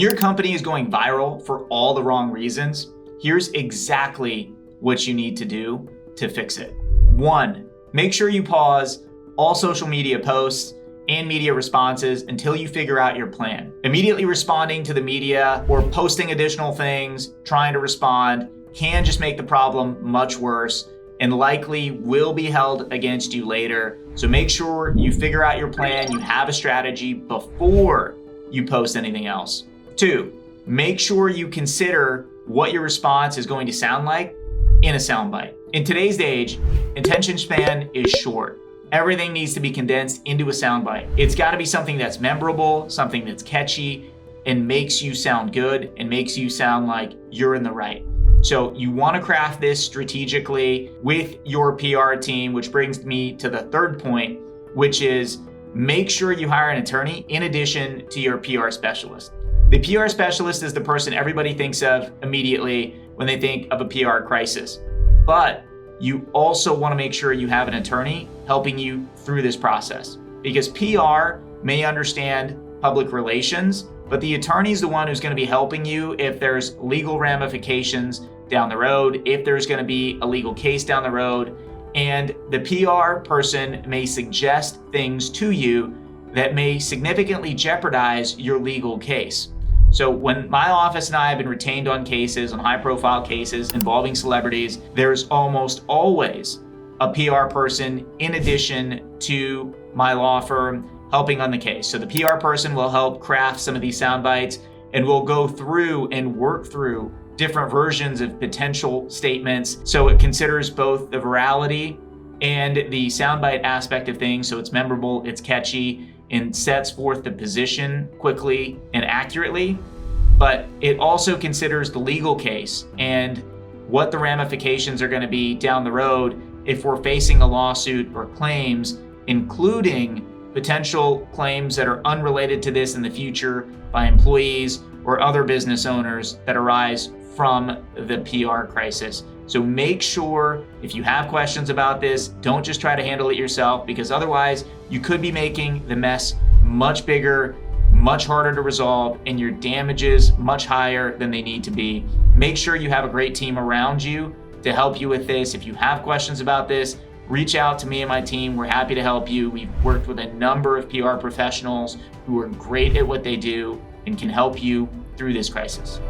When your company is going viral for all the wrong reasons, here's exactly what you need to do to fix it. 1, make sure you pause all social media posts and media responses until you figure out your plan. Immediately responding to the media or posting additional things, trying to respond, can just make the problem much worse and likely will be held against you later. So make sure you figure out your plan, you have a strategy before you post anything else. 2, make sure you consider what your response is going to sound like in a soundbite. In today's age, attention span is short. Everything needs to be condensed into a soundbite. It's got to be something that's memorable, something that's catchy, and makes you sound good and makes you sound like you're in the right. So you want to craft this strategically with your PR team, which brings me to the third point, which is make sure you hire an attorney in addition to your PR specialist. The PR specialist is the person everybody thinks of immediately when they think of a PR crisis. But you also want to make sure you have an attorney helping you through this process, because PR may understand public relations, but the attorney is the one who's going to be helping you if there's legal ramifications down the road, if there's going to be a legal case down the road, and the PR person may suggest things to you that may significantly jeopardize your legal case. So when my office and I have been retained on cases, on high-profile cases involving celebrities, there's almost always a PR person in addition to my law firm helping on the case. So the PR person will help craft some of these sound bites, and we'll go through and work through different versions of potential statements. So it considers both the virality and the soundbite aspect of things. So it's memorable, it's catchy, and sets forth the position quickly and accurately. But it also considers the legal case and what the ramifications are going to be down the road if we're facing a lawsuit or claims, including potential claims that are unrelated to this in the future by employees or other business owners that arise from the PR crisis. So make sure if you have questions about this, don't just try to handle it yourself, because otherwise you could be making the mess much bigger, much harder to resolve, and your damages much higher than they need to be. Make sure you have a great team around you to help you with this. If you have questions about this, reach out to me and my team. We're happy to help you. We've worked with a number of PR professionals who are great at what they do and can help you through this crisis.